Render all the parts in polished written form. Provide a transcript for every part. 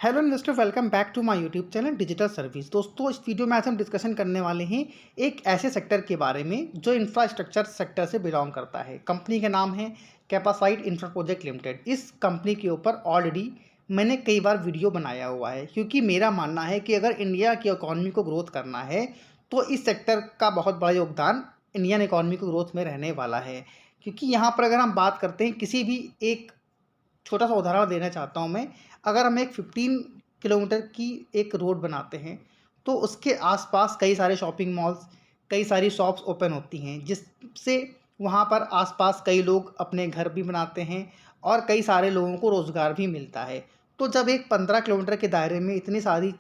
Hello investor, welcome back to my YouTube channel digital service. दोस्तों, इस video में आज हम डिस्कशन करने वाले हैं एक ऐसे सेक्टर के बारे में जो इंफ्रास्ट्रक्चर सेक्टर से बिलोंग करता है। कंपनी का नाम है कैपासाइट इंफ्रा प्रोजेक्ट लिमिटेड। इस कंपनी के ऊपर ऑलरेडी मैंने कई बार वीडियो बनाया हुआ है, क्योंकि मेरा मानना है कि अगर इंडिया की इकॉनमी को ग्रोथ करना है तो इस सेक्टर का बहुत बड़ा योगदान इंडियन इकॉनमी को ग्रोथ में रहने वाला है। क्योंकि यहाँ पर अगर हम बात करते हैं, किसी भी एक छोटा सा उदाहरण देना चाहता हूँ मैं। अगर हम एक 15 किलोमीटर की एक रोड बनाते हैं तो उसके आसपास कई सारे शॉपिंग मॉल्स, कई सारी शॉप्स ओपन होती हैं, जिससे वहाँ पर आसपास कई लोग अपने घर भी बनाते हैं और कई सारे लोगों को रोज़गार भी मिलता है। तो जब एक 15 किलोमीटर के दायरे में इतनी सारी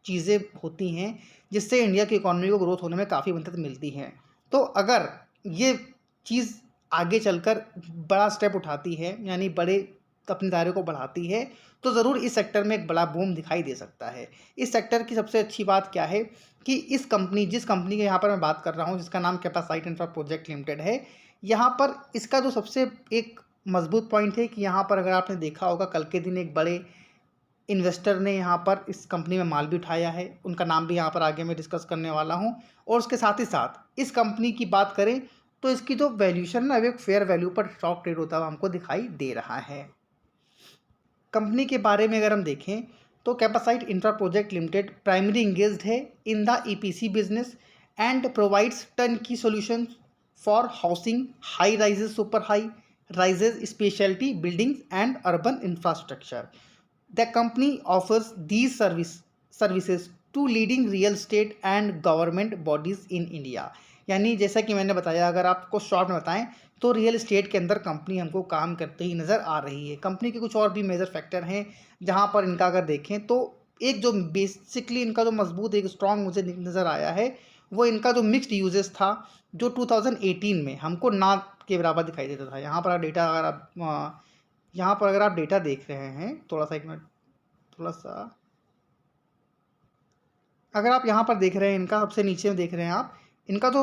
चीज़ें होती हैं जिससे इंडिया की इकॉनमी को ग्रोथ होने में काफ़ी मदद मिलती है, तो अगर ये चीज़ आगे चलकर बड़ा स्टेप उठाती है, यानी बड़े अपने दायरे को बढ़ाती है, तो ज़रूर इस सेक्टर में एक बड़ा बूम दिखाई दे सकता है। इस सेक्टर की सबसे अच्छी बात क्या है कि जिस कंपनी के यहाँ पर मैं बात कर रहा हूँ, जिसका नाम कैपासाइट इंफ्रा प्रोजेक्ट लिमिटेड है, यहाँ पर इसका जो सबसे एक मजबूत पॉइंट है कि यहाँ पर अगर आपने देखा होगा, कल के दिन एक बड़े इन्वेस्टर ने यहाँ पर इस कंपनी में माल भी उठाया है। उनका नाम भी यहाँ पर आगे मैं डिस्कस करने वाला हूँ। और उसके साथ ही साथ इस कंपनी की बात करें तो इसकी जो वैल्यूशन ना, एक फेयर वैल्यू पर स्टॉक ट्रेड होता हुआ हमको दिखाई दे रहा है। कंपनी के बारे में अगर हम देखें तो Capacite infra project limited primary engaged है in the EPC business and provides turnkey solution for housing, high rises, super high rises, speciality buildings and urban infrastructure. The company offers these services to leading real estate and government bodies in India। यानी जैसा कि मैंने बताया, अगर आपको short में बताएं तो रियल इस्टेट के अंदर कंपनी हमको काम करते ही नज़र आ रही है। कंपनी के कुछ और भी मेजर फैक्टर हैं जहां पर इनका अगर देखें तो एक जो बेसिकली इनका जो मजबूत एक स्ट्रॉन्ग मुझे नज़र आया है, वो इनका जो मिक्स्ड यूजेस था, जो 2018 में हमको ना के बराबर दिखाई देता था। यहाँ पर डेटा अगर आप यहाँ पर अगर आप डेटा देख रहे हैं, थोड़ा सा एक मिनट, थोड़ा सा अगर आप यहाँ पर देख रहे हैं, इनका सबसे नीचे में देख रहे हैं आप, इनका जो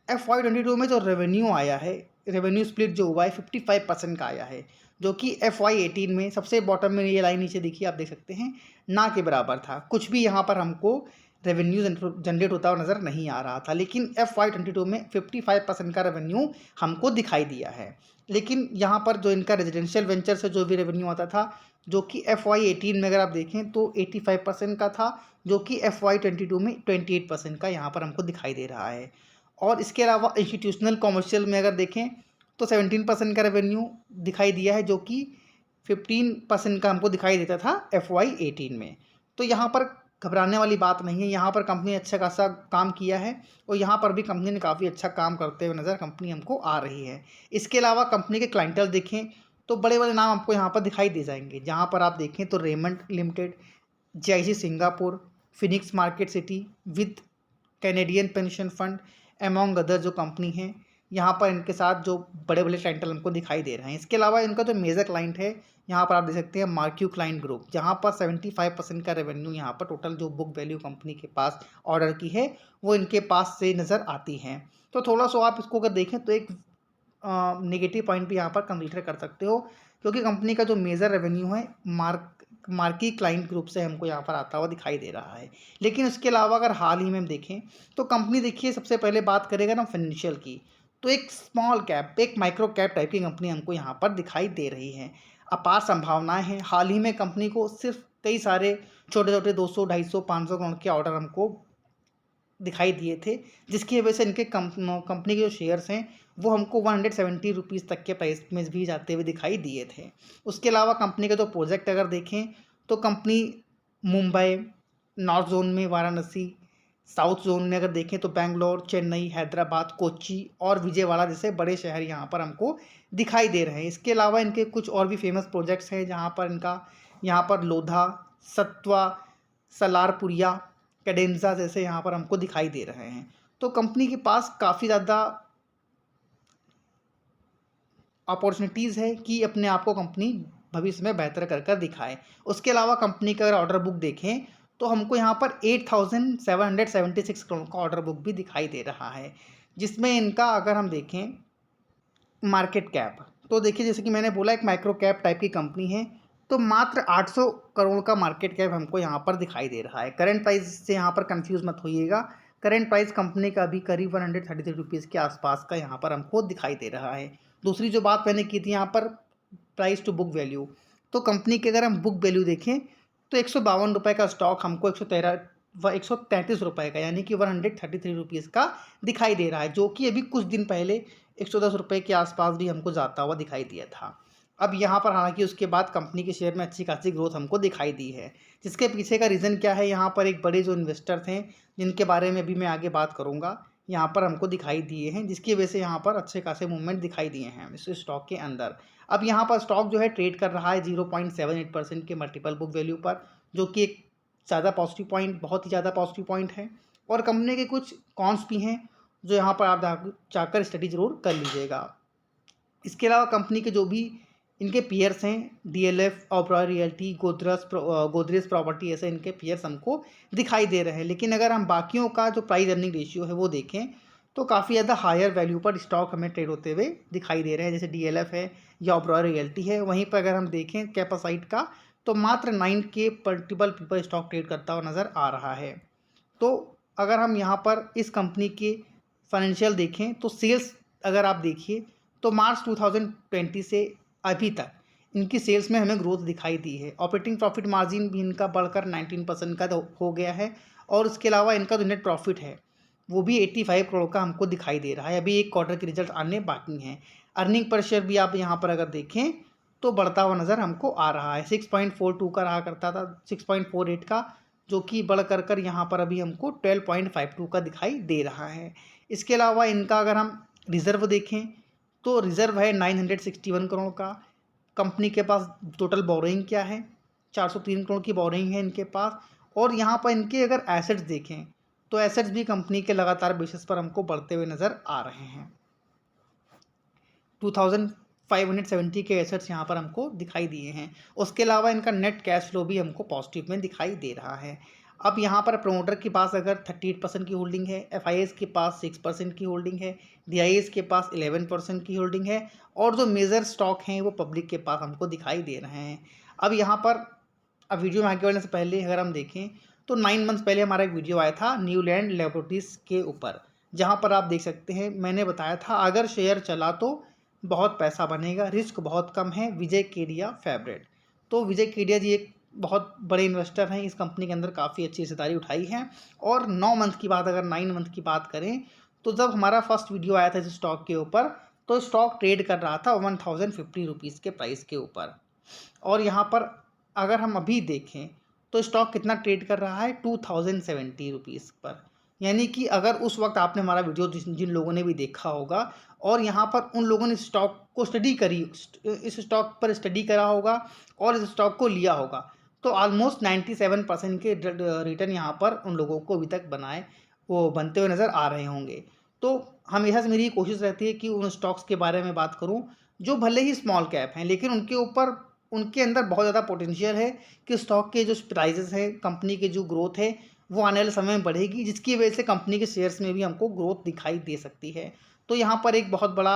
FY22 में जो रेवेन्यू आया है, रेवेन्यू स्प्लिट जो हुआ है 55% का आया है, जो कि FY18 में सबसे बॉटम में ये लाइन नीचे देखिए, आप देख सकते हैं, ना के बराबर था। कुछ भी यहाँ पर हमको रेवेन्यू जनरेट होता हुआ नज़र नहीं आ रहा था, लेकिन FY22 में 55% का रेवेन्यू हमको दिखाई दिया है। लेकिन यहाँ पर जो इनका रेजिडेंशियल वेंचर से जो भी रेवेन्यू आता था, जो कि FY18 में अगर आप देखें तो 85% का था, जो कि FY22 में 28% का यहाँ पर हमको दिखाई दे रहा है। और इसके अलावा इंस्टीट्यूशनल कॉमर्शियल में अगर देखें तो 17% का रेवेन्यू दिखाई दिया है, जो कि 15% का हमको दिखाई देता था FY18 में। तो यहाँ पर घबराने वाली बात नहीं है, यहाँ पर कंपनी अच्छा खासा काम किया है और यहाँ पर भी कंपनी ने काफ़ी अच्छा काम करते हुए नज़र कंपनी हमको आ रही है। इसके अलावा कंपनी के क्लाइंटल देखें तो बड़े बड़े नाम आपको यहाँ पर दिखाई दे जाएंगे। जहाँ पर आप देखें तो Raymond limited, GIC Singapore, Phoenix market city with Canadian pension fund, among other जो कंपनी है, यहाँ पर इनके साथ जो बड़े बड़े क्लाइंटल हमको दिखाई दे रहे हैं। इसके अलावा इनका जो मेजर क्लाइंट है, यहाँ पर आप देख सकते हैं मार्क्यू क्लाइंट ग्रुप, जहाँ पर 75% का रेवेन्यू यहाँ पर टोटल जो बुक वैल्यू कंपनी के पास ऑर्डर की है वो इनके पास से नज़र आती है। तो थोड़ा सा आप इसको अगर देखें तो एक नेगेटिव पॉइंट भी यहाँ पर कंसीडर कर सकते हो, क्योंकि कंपनी का जो मेजर रेवेन्यू है मार्की क्लाइंट ग्रुप से हमको यहाँ पर आता हुआ दिखाई दे रहा है। लेकिन उसके अलावा अगर हाल ही में हम देखें तो कंपनी, देखिए सबसे पहले बात करेगा ना फाइनेंशियल की, तो एक स्मॉल कैप, एक माइक्रो कैप टाइप की कंपनी हमको यहाँ पर दिखाई दे रही है। अपार संभावनाएं हैं। हाल ही में कंपनी को सिर्फ कई सारे छोटे छोटे 200, 250, 500 करोड़ के ऑर्डर हमको दिखाई दिए थे, जिसकी वजह से इनके कंपनी के जो शेयर्स हैं वो हमको 170 रुपीज़ तक के प्राइस में भी जाते हुए दिखाई दिए थे। उसके अलावा कंपनी के जो प्रोजेक्ट अगर देखें तो कंपनी मुंबई, नॉर्थ जोन में वाराणसी, साउथ जोन में अगर देखें तो बेंगलोर, चेन्नई, हैदराबाद, कोच्चि और विजयवाड़ा जैसे बड़े शहर यहाँ पर हमको दिखाई दे रहे हैं। इसके अलावा इनके कुछ और भी फेमस प्रोजेक्ट्स हैं, जहाँ पर इनका यहाँ पर लोधा, सत्वा, सलारपुरिया, कैडेंजा जैसे यहाँ पर हमको दिखाई दे रहे हैं। तो कंपनी के पास काफ़ी ज़्यादा अपॉर्चुनिटीज़ है कि अपने आप को कंपनी भविष्य में बेहतर कर कर दिखाए। उसके अलावा कंपनी का अगर ऑर्डर बुक देखें तो हमको यहाँ पर 8,776 करोड़ का ऑर्डर बुक भी दिखाई दे रहा है, जिसमें इनका अगर हम देखें मार्केट कैप, तो देखिए जैसे कि मैंने बोला एक माइक्रो कैप टाइप की कंपनी है, तो मात्र 800 करोड़ का मार्केट कैप हमको यहाँ पर दिखाई दे रहा है। करंट प्राइस से यहाँ पर कंफ्यूज मत होइएगा। करंट प्राइस कंपनी का अभी करीब 133 रुपीज़ के आसपास का यहाँ पर हमको दिखाई दे रहा है। दूसरी जो बात मैंने की थी यहाँ पर प्राइस टू बुक वैल्यू, तो कंपनी के अगर हम बुक वैल्यू देखें तो 152 रुपये का स्टॉक हमको 133 रुपये का, यानी कि 133 रुपीज़ का दिखाई दे रहा है, जो कि अभी कुछ दिन पहले 110 रुपये के आसपास भी हमको जाता हुआ दिखाई दिया था। अब यहाँ पर हालांकि उसके बाद कंपनी के शेयर में अच्छी खासी ग्रोथ हमको दिखाई दी है। जिसके पीछे का रीज़न क्या है, यहाँ पर एक बड़े जो इन्वेस्टर थे जिनके बारे में भी मैं आगे बात करूँगा, यहाँ पर हमको दिखाई दिए हैं, जिसकी वजह से यहाँ पर अच्छे खासे मूवमेंट दिखाई दिए हैं इस स्टॉक के अंदर। अब यहाँ पर स्टॉक जो है ट्रेड कर रहा है 0.78% के मल्टीपल बुक वैल्यू पर, जो कि एक ज़्यादा पॉजिटिव पॉइंट, बहुत ही ज़्यादा पॉजिटिव पॉइंट है। और कंपनी के कुछ कॉन्स भी हैं जो यहाँ पर आप जाकर स्टडी ज़रूर कर लीजिएगा। इसके अलावा कंपनी के जो भी इनके पीयर्स हैं, DLF, Oberoi realty, Godrej property, ऐसे इनके पीयर्स हमको दिखाई दे रहे हैं। लेकिन अगर हम बाकियों का जो प्राइस अर्निंग रेशियो है वो देखें तो काफ़ी ज़्यादा हायर वैल्यू पर स्टॉक हमें ट्रेड होते हुए दिखाई दे रहे हैं, जैसे डीएलएफ है या ओबरॉय रियल्टी है। वहीं पर अगर हम देखें कैपेसाइट का, तो मात्र 9K multiple people stock trade करता हुआ नज़र आ रहा है। तो अगर हम यहाँ पर इस कंपनी के फाइनेंशियल देखें तो सेल्स अगर आप देखिए तो मार्च 2020 से अभी तक इनकी सेल्स में हमें ग्रोथ दिखाई दी है। ऑपरेटिंग प्रॉफिट मार्जिन भी इनका बढ़कर 19% का हो गया है। और उसके अलावा इनका जो नेट प्रॉफिट है वो भी 85 करोड़ का हमको दिखाई दे रहा है। अभी एक क्वार्टर के रिजल्ट आने बाकी हैं। अर्निंग पर शेयर भी आप यहाँ पर अगर देखें तो बढ़ता हुआ नज़र हमको आ रहा है। 6.42 का रहा करता था 6.48 का, जो कि बढ़ कर यहाँ पर अभी हमको 12.52 का दिखाई दे रहा है। इसके अलावा इनका अगर हम रिज़र्व देखें तो रिज़र्व है 961 करोड़ का। कंपनी के पास टोटल बोरिंग क्या है, 403 करोड़ की बोरिंग है इनके पास। और यहाँ पर इनके अगर एसेट्स देखें तो एसेट्स भी कंपनी के लगातार बेसिस पर हमको बढ़ते हुए नज़र आ रहे हैं। 2570 के एसेट्स यहाँ पर हमको दिखाई दिए हैं। उसके अलावा इनका नेट कैश फ्लो भी हमको पॉजिटिव में दिखाई दे रहा है। अब यहाँ पर प्रमोटर के पास अगर 38% की होल्डिंग है, FIS के पास 6% की होल्डिंग है, DIS के पास 11% की होल्डिंग है, और जो मेजर स्टॉक हैं वो पब्लिक के पास हमको दिखाई दे रहे हैं। अब यहाँ पर अब वीडियो में आगे बढ़ने से पहले अगर हम देखें तो 9 मंथ्स पहले हमारा एक वीडियो आया था न्यूलैंड लेबोरेटरीज के ऊपर, जहाँ पर आप देख सकते हैं मैंने बताया था अगर शेयर चला तो बहुत पैसा बनेगा, रिस्क बहुत कम है। विजय केडिया फेवरेट, तो विजय केडिया जी एक बहुत बड़े इन्वेस्टर हैं, इस कंपनी के अंदर काफ़ी अच्छी हिस्सेदारी उठाई है। और 9 मंथ की बात, अगर 9 मंथ की बात करें तो जब हमारा फर्स्ट वीडियो आया था इस स्टॉक के ऊपर तो स्टॉक ट्रेड कर रहा था 1050 रुपीज़ के प्राइस के ऊपर। और यहाँ पर अगर हम अभी देखें तो स्टॉक कितना ट्रेड कर रहा है 2070 रुपीज़ पर। यानी कि अगर उस वक्त आपने हमारा वीडियो जिन लोगों ने भी देखा होगा और यहाँ पर उन लोगों ने स्टॉक को स्टडी करी, इस स्टॉक पर स्टडी करा होगा और इस स्टॉक को लिया होगा, तो ऑलमोस्ट 97% के रिटर्न यहाँ पर उन लोगों को अभी तक बनते हुए नज़र आ रहे होंगे। तो हमेशा से मेरी कोशिश रहती है कि उन स्टॉक्स के बारे में बात करूँ जो भले ही स्मॉल कैप हैं, लेकिन उनके अंदर बहुत ज़्यादा पोटेंशियल है कि स्टॉक के जो प्राइजेस है, कंपनी की जो ग्रोथ है वो आने वाले समय में बढ़ेगी, जिसकी वजह से कंपनी के शेयर्स में भी हमको ग्रोथ दिखाई दे सकती है। तो यहाँ पर एक बहुत बड़ा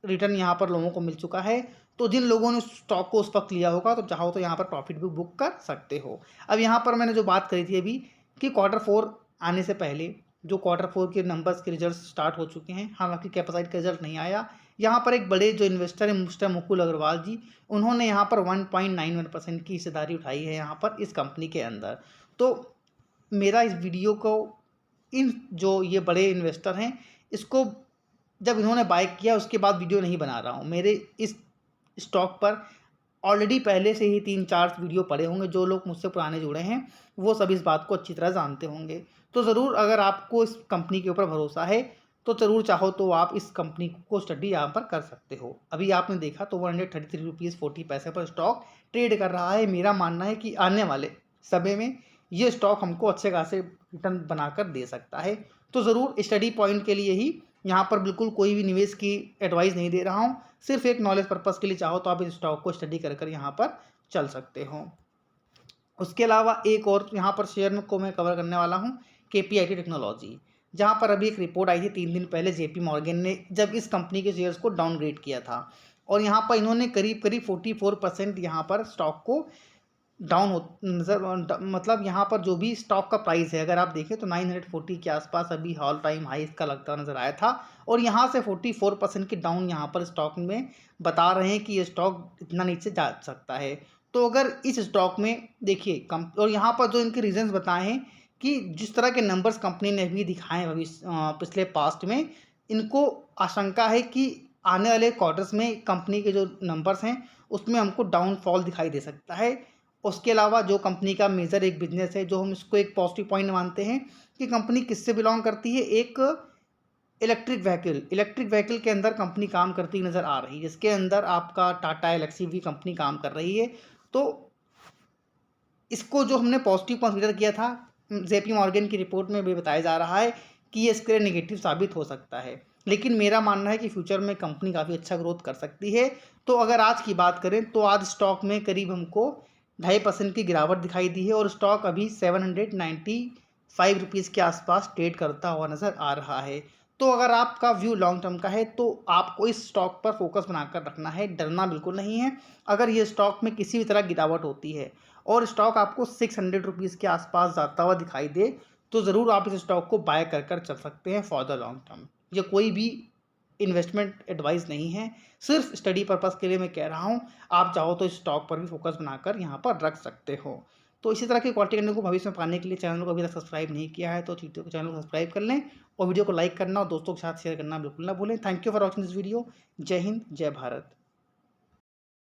रिटर्न यहाँ पर लोगों को मिल चुका है। तो जिन लोगों ने स्टॉक को उस वक्त लिया होगा तो चाहो तो यहाँ पर प्रॉफिट भी बुक कर सकते हो। अब यहाँ पर मैंने जो बात करी थी अभी कि Q4 आने से पहले जो Q4 के नंबर्स के रिजल्ट स्टार्ट हो चुके हैं, हालांकि कैपेसाइट का रिजल्ट नहीं आया। यहाँ पर एक बड़े जो इन्वेस्टर हैं मिस्टर मुकुल अग्रवाल जी, उन्होंने यहाँ पर 1.91% की हिस्सेदारी उठाई है यहाँ पर इस कंपनी के अंदर। तो मेरा इस वीडियो को इन जो ये बड़े इन्वेस्टर हैं इसको जब इन्होंने बाय किया उसके बाद वीडियो नहीं बना रहा हूँ। मेरे इस स्टॉक पर ऑलरेडी पहले से ही 3-4 वीडियो पड़े होंगे। जो लोग मुझसे पुराने जुड़े हैं वो सब इस बात को अच्छी तरह जानते होंगे। तो ज़रूर अगर आपको इस कंपनी के ऊपर भरोसा है तो ज़रूर चाहो तो आप इस कंपनी को स्टडी यहाँ पर कर सकते हो। अभी आपने देखा तो 133 रुपीज़ 40 पैसे पर स्टॉक ट्रेड कर रहा है। मेरा मानना है कि आने वाले समय में ये स्टॉक हमको अच्छे खासे रिटर्न बनाकर दे सकता है। तो ज़रूर स्टडी पॉइंट के लिए ही यहाँ पर बिल्कुल कोई भी निवेश की एडवाइस नहीं दे रहा हूँ, सिर्फ एक नॉलेज पर्पज़ के लिए चाहो तो आप इस स्टॉक को स्टडी कर यहाँ पर चल सकते हो। उसके अलावा एक और यहाँ पर शेयर को मैं कवर करने वाला हूँ KPIT टेक्नोलॉजी, जहाँ पर अभी एक रिपोर्ट आई थी 3 दिन पहले JP मॉर्गन ने जब इस कंपनी के शेयर्स को डाउनग्रेड किया था। और यहाँ पर इन्होंने करीब करीब 44% यहाँ पर स्टॉक को डाउन हो मतलब यहाँ पर जो भी स्टॉक का प्राइस है अगर आप देखें तो 940 के आसपास अभी ऑल टाइम हाई इसका लगता नजर आया था, और यहाँ से 44% की डाउन यहाँ पर स्टॉक में बता रहे हैं कि ये स्टॉक इतना नीचे जा सकता है। तो अगर इस स्टॉक में देखिए और यहाँ पर जो इनके रीजंस बताए हैं कि जिस तरह के नंबर्स कंपनी ने अभी दिखाए हैं पिछले पास्ट में, इनको आशंका है कि आने वाले क्वार्टर्स में कंपनी के जो नंबर्स हैं उसमें हमको डाउनफॉल दिखाई दे सकता है। उसके अलावा जो कंपनी का मेजर एक बिजनेस है जो हम इसको एक पॉजिटिव पॉइंट मानते हैं कि कंपनी किससे बिलोंग करती है, एक इलेक्ट्रिक व्हीकल के अंदर कंपनी काम करती नज़र आ रही है, जिसके अंदर आपका टाटा एलेक्सी भी कंपनी काम कर रही है। तो इसको जो हमने पॉजिटिव कंसीडर किया था, जेपी मॉर्गन की रिपोर्ट में भी बताया जा रहा है कि ये इसके लिए नेगेटिव साबित हो सकता है, लेकिन मेरा मानना है कि फ्यूचर में कंपनी काफ़ी अच्छा ग्रोथ कर सकती है। तो अगर आज की बात करें तो आज स्टॉक में करीब हमको 2.5% की गिरावट दिखाई दी है और स्टॉक अभी 795 रुपीज़ के आसपास ट्रेड करता हुआ नज़र आ रहा है। तो अगर आपका व्यू लॉन्ग टर्म का है तो आपको इस स्टॉक पर फोकस बनाकर रखना है, डरना बिल्कुल नहीं है। अगर ये स्टॉक में किसी भी तरह गिरावट होती है और स्टॉक आपको 600 रुपीज़ के आसपास जाता हुआ दिखाई दे तो ज़रूर आप इस स्टॉक को बाय कर चल सकते हैं फॉर द लॉन्ग टर्म। ये कोई भी इन्वेस्टमेंट एडवाइस नहीं है, सिर्फ स्टडी पर्पस के लिए मैं कह रहा हूँ। आप चाहो तो इस स्टॉक पर भी फोकस बनाकर यहाँ पर रख सकते हो। तो इसी तरह की क्वालिटी कंटेंट को भविष्य में पाने के लिए चैनल को अभी तक सब्सक्राइब नहीं किया है तो चैनल को सब्सक्राइब कर लें और वीडियो को लाइक करना और दोस्तों के साथ शेयर करना बिल्कुल ना भूलें। Thank you for watching this video. जय हिंद, जय भारत।